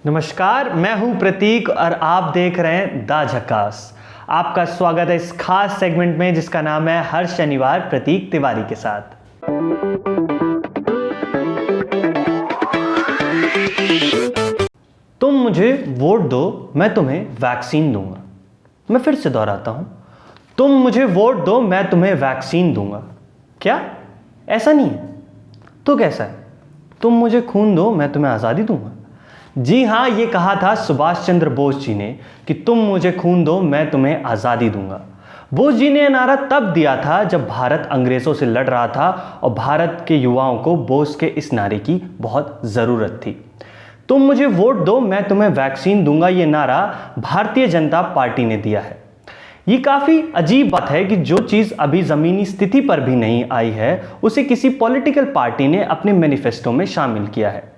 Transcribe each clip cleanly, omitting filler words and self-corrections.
नमस्कार, मैं हूं प्रतीक और आप देख रहे हैं द झकास। आपका स्वागत है इस खास सेगमेंट में जिसका नाम है हर शनिवार प्रतीक तिवारी के साथ। तुम मुझे वोट दो, मैं तुम्हें वैक्सीन दूंगा। मैं फिर से दोहराता हूं, तुम मुझे वोट दो, मैं तुम्हें वैक्सीन दूंगा। क्या ऐसा नहीं है तो कैसा है? तुम मुझे खून दो, मैं तुम्हें आज़ादी दूंगा। जी हाँ, ये कहा था सुभाष चंद्र बोस जी ने कि तुम मुझे खून दो, मैं तुम्हें आज़ादी दूंगा। बोस जी ने यह नारा तब दिया था जब भारत अंग्रेज़ों से लड़ रहा था और भारत के युवाओं को बोस के इस नारे की बहुत ज़रूरत थी। तुम मुझे वोट दो, मैं तुम्हें वैक्सीन दूंगा, ये नारा भारतीय जनता पार्टी ने दिया है। ये काफ़ी अजीब बात है कि जो चीज़ अभी ज़मीनी स्थिति पर भी नहीं आई है उसे किसी पॉलिटिकल पार्टी ने अपने मैनिफेस्टो में शामिल किया है।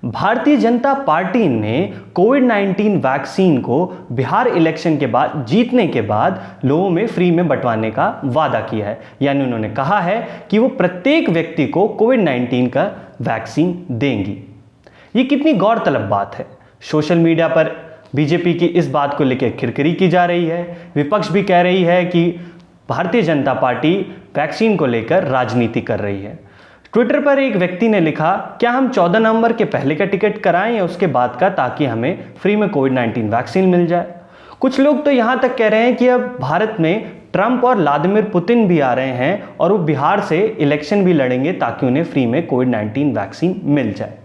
भारतीय जनता पार्टी ने कोविड-19 वैक्सीन को बिहार इलेक्शन के बाद जीतने के बाद लोगों में फ्री में बंटवाने का वादा किया है। यानी उन्होंने कहा है कि वो प्रत्येक व्यक्ति को कोविड-19 का वैक्सीन देंगी। ये कितनी गौरतलब बात है। सोशल मीडिया पर बीजेपी की इस बात को लेकर खिरखिरी की जा रही है। विपक्ष भी कह रही है कि भारतीय जनता पार्टी वैक्सीन को लेकर राजनीति कर रही है। ट्विटर पर एक व्यक्ति ने लिखा, क्या हम 14 नवंबर के पहले का टिकट कराएं या उसके बाद का, ताकि हमें फ्री में कोविड-19 वैक्सीन मिल जाए। कुछ लोग तो यहां तक कह रहे हैं कि अब भारत में ट्रंप और व्लादिमीर पुतिन भी आ रहे हैं और वो बिहार से इलेक्शन भी लड़ेंगे ताकि उन्हें फ्री में कोविड-19 वैक्सीन मिल जाए।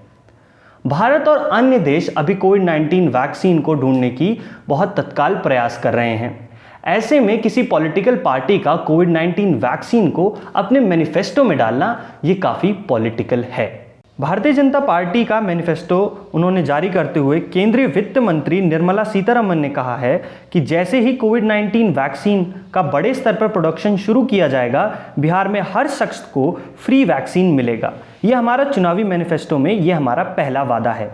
भारत और अन्य देश अभी कोविड-19 वैक्सीन को ढूंढने की बहुत तत्काल प्रयास कर रहे हैं। ऐसे में किसी पॉलिटिकल पार्टी का कोविड-19 वैक्सीन को अपने मैनिफेस्टो में डालना ये काफ़ी पॉलिटिकल है। भारतीय जनता पार्टी का मैनिफेस्टो उन्होंने जारी करते हुए केंद्रीय वित्त मंत्री निर्मला सीतारमण ने कहा है कि जैसे ही कोविड-19 वैक्सीन का बड़े स्तर पर प्रोडक्शन शुरू किया जाएगा, बिहार में हर शख्स को फ्री वैक्सीन मिलेगा। ये हमारा चुनावी मैनिफेस्टो में ये हमारा पहला वादा है।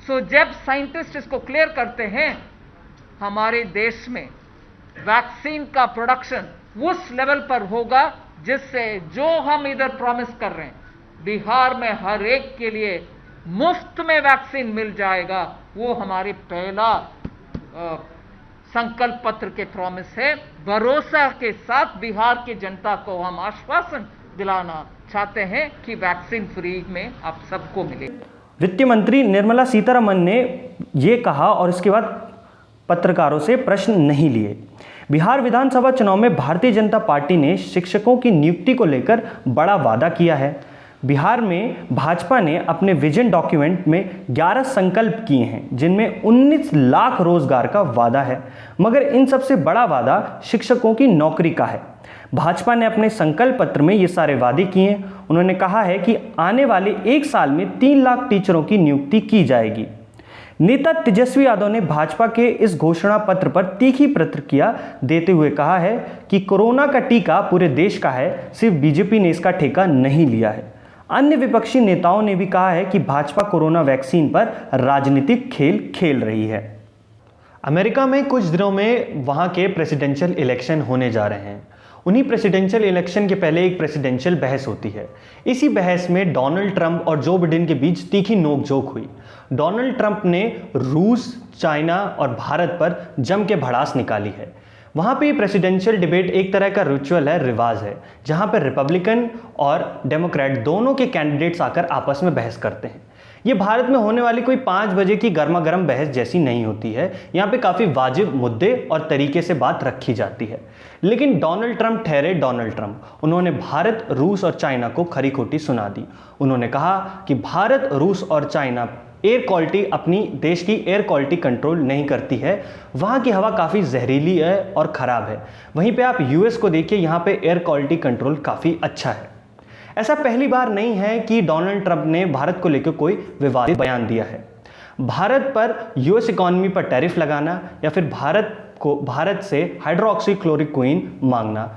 जब साइंटिस्ट इसको क्लियर करते हैं, हमारे देश में वैक्सीन का प्रोडक्शन उस लेवल पर होगा जिससे जो हम इधर प्रॉमिस कर रहे हैं, बिहार में हर एक के लिए मुफ्त में वैक्सीन मिल जाएगा, वो हमारे पहला संकल्प पत्र के प्रॉमिस है। भरोसा के साथ बिहार की जनता को हम आश्वासन दिलाना चाहते हैं कि वैक्सीन फ्री में आप सबको मिले। वित्त मंत्री निर्मला सीतारमण ने ये कहा और इसके बाद पत्रकारों से प्रश्न नहीं लिए। बिहार विधानसभा चुनाव में भारतीय जनता पार्टी ने शिक्षकों की नियुक्ति को लेकर बड़ा वादा किया है। बिहार में भाजपा ने अपने विजन डॉक्यूमेंट में 11 संकल्प किए हैं, जिनमें 19 लाख रोजगार का वादा है। मगर इन सबसे बड़ा वादा शिक्षकों की नौकरी का है। भाजपा ने अपने संकल्प पत्र में ये सारे वादे किए हैं। उन्होंने कहा है कि आने वाले 1 साल में 3 लाख टीचरों की नियुक्ति की जाएगी। नेता तेजस्वी यादव ने भाजपा के इस घोषणा पत्र पर तीखी प्रतिक्रिया देते हुए कहा है कि कोरोना का टीका पूरे देश का है, सिर्फ बीजेपी ने इसका ठेका नहीं लिया है। अन्य विपक्षी नेताओं ने भी कहा है कि भाजपा कोरोना वैक्सीन पर राजनीतिक खेल खेल रही है। अमेरिका में कुछ दिनों में वहां के प्रेसिडेंशियल इलेक्शन होने जा रहे हैं। उन्हीं प्रेसिडेंशियल इलेक्शन के पहले एक प्रेसिडेंशियल बहस होती है। इसी बहस में डोनाल्ड ट्रंप और जो बिडेन के बीच तीखी नोकझोंक हुई। डोनाल्ड ट्रंप ने रूस, चाइना और भारत पर जम के भड़ास निकाली है। वहाँ पे प्रेसिडेंशियल डिबेट एक तरह का रिचुअल है, रिवाज है, जहाँ पर रिपब्लिकन और डेमोक्रेट दोनों के कैंडिडेट्स आकर आपस में बहस करते हैं। ये भारत में होने वाली कोई 5 बजे की गर्मा गर्म बहस जैसी नहीं होती है। यहाँ पे काफ़ी वाजिब मुद्दे और तरीके से बात रखी जाती है। लेकिन डोनाल्ड ट्रंप ठहरे डोनाल्ड ट्रंप। उन्होंने भारत, रूस और चाइना को खरी खोटी सुना दी। उन्होंने कहा कि भारत, रूस और चाइना एयर क्वालिटी, अपनी देश की एयर क्वालिटी कंट्रोल नहीं करती है। वहाँ की हवा काफ़ी जहरीली है और ख़राब है। वहीं पे आप यूएस को देखिए, यहाँ पे एयर क्वालिटी कंट्रोल काफ़ी अच्छा है। ऐसा पहली बार नहीं है कि डोनाल्ड ट्रंप ने भारत को लेकर कोई विवादित बयान दिया है। भारत पर यूएस इकॉनमी पर टैरिफ लगाना या फिर भारत से हाइड्रोक्सीक्लोरोक्विन मांगना,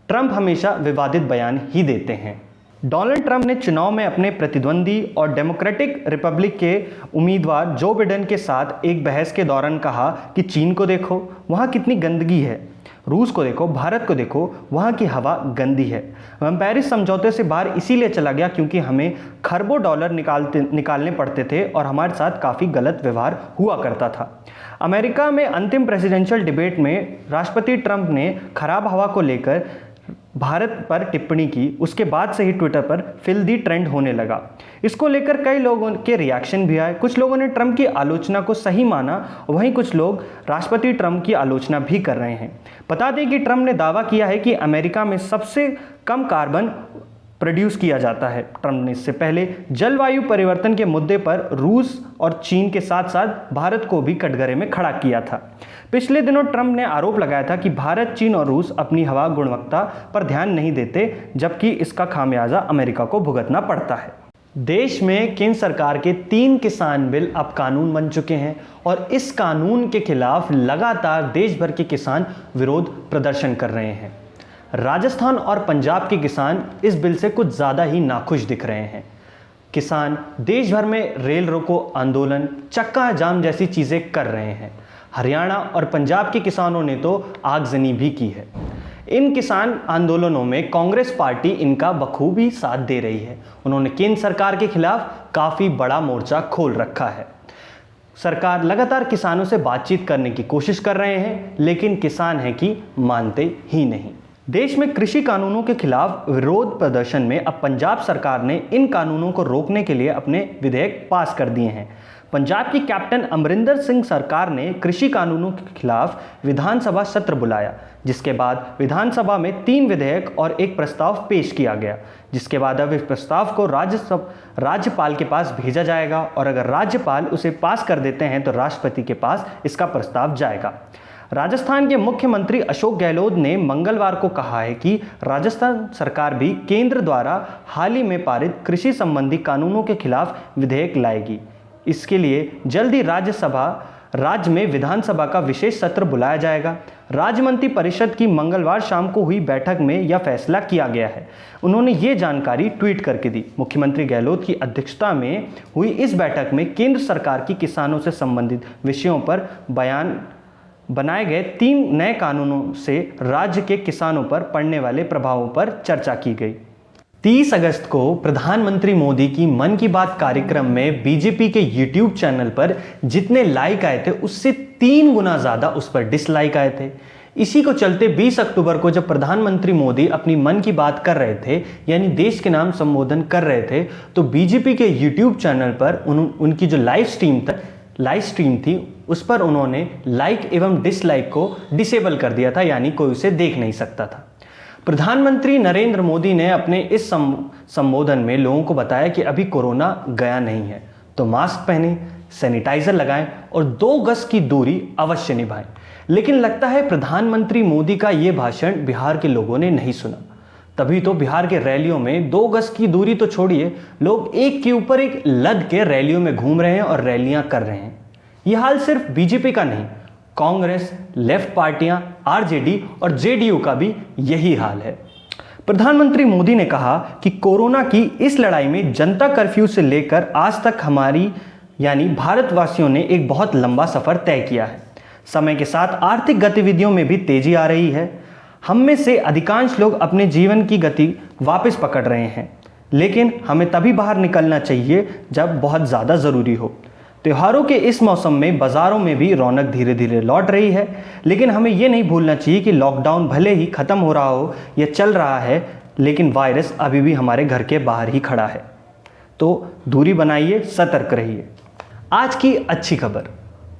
ट्रंप हमेशा विवादित बयान ही देते हैं। डोनाल्ड ट्रंप ने चुनाव में अपने प्रतिद्वंदी और डेमोक्रेटिक रिपब्लिक के उम्मीदवार जो बिडेन के साथ एक बहस के दौरान कहा कि चीन को देखो, वहाँ कितनी गंदगी है। रूस को देखो, भारत को देखो, वहाँ की हवा गंदी है। वह पेरिस समझौते से बाहर इसीलिए चला गया क्योंकि हमें खरबों डॉलर निकालने पड़ते थे और हमारे साथ काफ़ी गलत व्यवहार हुआ करता था। अमेरिका में अंतिम प्रेसिडेंशियल डिबेट में राष्ट्रपति ट्रंप ने खराब हवा को लेकर भारत पर टिप्पणी की। उसके बाद से ही ट्विटर पर फिल्दी ट्रेंड होने लगा। इसको लेकर कई लोगों के रिएक्शन भी आए। कुछ लोगों ने ट्रंप की आलोचना को सही माना, वहीं कुछ लोग राष्ट्रपति ट्रंप की आलोचना भी कर रहे हैं। बता दें कि ट्रंप ने दावा किया है कि अमेरिका में सबसे कम कार्बन प्रोड्यूस किया जाता है। ट्रंप ने इससे पहले जलवायु परिवर्तन के मुद्दे पर रूस और चीन के साथ साथ भारत को भी कटघरे में खड़ा किया था। पिछले दिनों ट्रंप ने आरोप लगाया था कि भारत, चीन और रूस अपनी हवा गुणवत्ता पर ध्यान नहीं देते, जबकि इसका खामियाजा अमेरिका को भुगतना पड़ता है। देश में केंद्र सरकार के 3 किसान बिल अब कानून बन चुके हैं और इस कानून के खिलाफ लगातार देश भर के किसान विरोध प्रदर्शन कर रहे हैं। राजस्थान और पंजाब के किसान इस बिल से कुछ ज़्यादा ही नाखुश दिख रहे हैं। किसान देश भर में रेल रोको आंदोलन, चक्का जाम जैसी चीज़ें कर रहे हैं। हरियाणा और पंजाब के किसानों ने तो आगजनी भी की है। इन किसान आंदोलनों में कांग्रेस पार्टी इनका बखूबी साथ दे रही है। उन्होंने केंद्र सरकार के खिलाफ काफ़ी बड़ा मोर्चा खोल रखा है। सरकार लगातार किसानों से बातचीत करने की कोशिश कर रहे हैं, लेकिन किसान हैं कि मानते ही नहीं। देश में कृषि कानूनों के खिलाफ विरोध प्रदर्शन में अब पंजाब सरकार ने इन कानूनों को रोकने के लिए अपने विधेयक पास कर दिए हैं। पंजाब की कैप्टन अमरिंदर सिंह सरकार ने कृषि कानूनों के खिलाफ विधानसभा सत्र बुलाया, जिसके बाद विधानसभा में 3 विधेयक और एक प्रस्ताव पेश किया गया, जिसके बाद अब इस प्रस्ताव को राज्यपाल के पास भेजा जाएगा और अगर राज्यपाल उसे पास कर देते हैं तो राष्ट्रपति के पास इसका प्रस्ताव जाएगा। राजस्थान के मुख्यमंत्री अशोक गहलोत ने मंगलवार को कहा है कि राजस्थान सरकार भी केंद्र द्वारा हाल ही में पारित कृषि संबंधी कानूनों के खिलाफ विधेयक लाएगी। इसके लिए जल्द ही राज्य में विधानसभा का विशेष सत्र बुलाया जाएगा। राज्य मंत्री परिषद की मंगलवार शाम को हुई बैठक में यह फैसला किया गया है। उन्होंने ये जानकारी ट्वीट करके दी। मुख्यमंत्री गहलोत की अध्यक्षता में हुई इस बैठक में केंद्र सरकार की किसानों से संबंधित विषयों पर बनाए गए 3 नए कानूनों से राज्य के किसानों पर पड़ने वाले प्रभावों पर चर्चा की गई। 30 अगस्त को प्रधानमंत्री मोदी की मन की बात कार्यक्रम में बीजेपी के YouTube चैनल पर जितने लाइक आए थे उससे 3 गुना ज़्यादा उस पर डिसलाइक आए थे। इसी को चलते 20 अक्टूबर को जब प्रधानमंत्री मोदी अपनी मन की बात कर रहे थे, यानी देश के नाम संबोधन कर रहे थे, तो बीजेपी के YouTube चैनल पर उनकी जो लाइव स्ट्रीम थी उस पर उन्होंने लाइक एवं डिसलाइक को डिसेबल कर दिया था, यानी कोई उसे देख नहीं सकता था। प्रधानमंत्री नरेंद्र मोदी ने अपने इस संबोधन में लोगों को बताया कि अभी कोरोना गया नहीं है, तो मास्क पहनें, सैनिटाइजर लगाएं और 2 गज की दूरी अवश्य निभाएं। लेकिन लगता है प्रधानमंत्री मोदी का ये भाषण बिहार के लोगों ने नहीं सुना। तभी तो बिहार के रैलियों में 2 गज की दूरी तो छोड़िए, लोग एक के ऊपर एक लद के रैलियों में घूम रहे हैं और रैलियां कर रहे हैं। यह हाल सिर्फ बीजेपी का नहीं, कांग्रेस, लेफ्ट पार्टियां, आरजेडी और जेडीयू का भी यही हाल है। प्रधानमंत्री मोदी ने कहा कि कोरोना की इस लड़ाई में जनता कर्फ्यू से लेकर आज तक हमारी यानी भारतवासियों ने एक बहुत लंबा सफर तय किया है। समय के साथ आर्थिक गतिविधियों में भी तेजी आ रही है। हम में से अधिकांश लोग अपने जीवन की गति वापस पकड़ रहे हैं, लेकिन हमें तभी बाहर निकलना चाहिए जब बहुत ज़्यादा ज़रूरी हो। त्योहारों के इस मौसम में बाज़ारों में भी रौनक धीरे धीरे लौट रही है, लेकिन हमें ये नहीं भूलना चाहिए कि लॉकडाउन भले ही ख़त्म हो रहा हो या चल रहा है, लेकिन वायरस अभी भी हमारे घर के बाहर ही खड़ा है। तो दूरी बनाइए, सतर्क रहिए। आज की अच्छी खबर,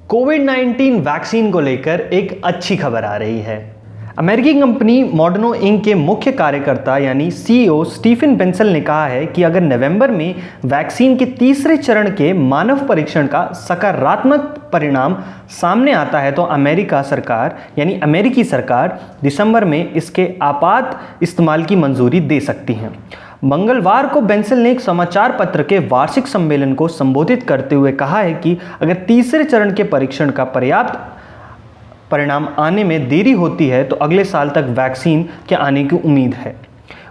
कोविड-19 वैक्सीन को लेकर एक अच्छी खबर आ रही है। अमेरिकी कंपनी मॉडर्ना इंक के मुख्य कार्यकर्ता यानी CEO स्टीफन बेंसल ने कहा है कि अगर नवंबर में वैक्सीन के तीसरे चरण के मानव परीक्षण का सकारात्मक परिणाम सामने आता है तो अमेरिकी सरकार दिसंबर में इसके आपात इस्तेमाल की मंजूरी दे सकती है। मंगलवार को बेंसल ने एक समाचार पत्र के वार्षिक सम्मेलन को संबोधित करते हुए कहा है कि अगर तीसरे चरण के परीक्षण का पर्याप्त परिणाम आने में देरी होती है तो अगले साल तक वैक्सीन के आने की उम्मीद है।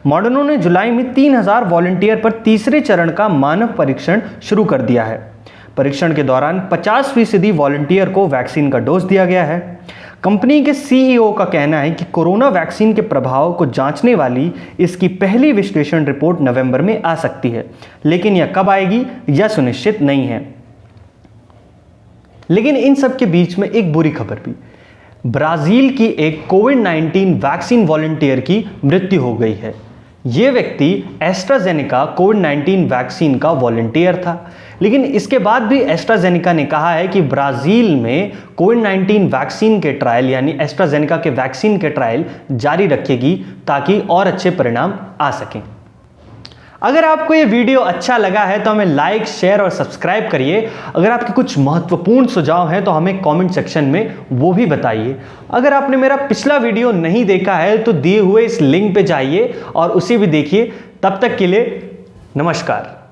मॉडर्ना ने जुलाई में 3000 वॉलंटियर पर तीसरे चरण का मानव परीक्षण शुरू कर दिया है। परीक्षण के दौरान 50% वॉलंटियर को वैक्सीन का डोज दिया गया है। कंपनी के सीईओ का कहना है कि कोरोना वैक्सीन के प्रभाव को जांचने वाली इसकी पहली विश्लेषण रिपोर्ट नवंबर में आ सकती है, लेकिन यह कब आएगी यह सुनिश्चित नहीं है। लेकिन इन सब के बीच में एक बुरी खबर भी, ब्राजील की एक कोविड-19 वैक्सीन वॉलंटियर की मृत्यु हो गई है। यह व्यक्ति एस्ट्राजेनेका कोविड-19 वैक्सीन का वॉलंटियर था, लेकिन इसके बाद भी एस्ट्राजेनेका ने कहा है कि ब्राजील में कोविड-19 वैक्सीन के ट्रायल यानी एस्ट्राजेनेका के वैक्सीन के ट्रायल जारी रखेगी ताकि और अच्छे परिणाम आ सकें। अगर आपको ये वीडियो अच्छा लगा है तो हमें लाइक, शेयर और सब्सक्राइब करिए। अगर आपके कुछ महत्वपूर्ण सुझाव हैं तो हमें कमेंट सेक्शन में वो भी बताइए। अगर आपने मेरा पिछला वीडियो नहीं देखा है तो दिए हुए इस लिंक पे जाइए और उसे भी देखिए। तब तक के लिए नमस्कार।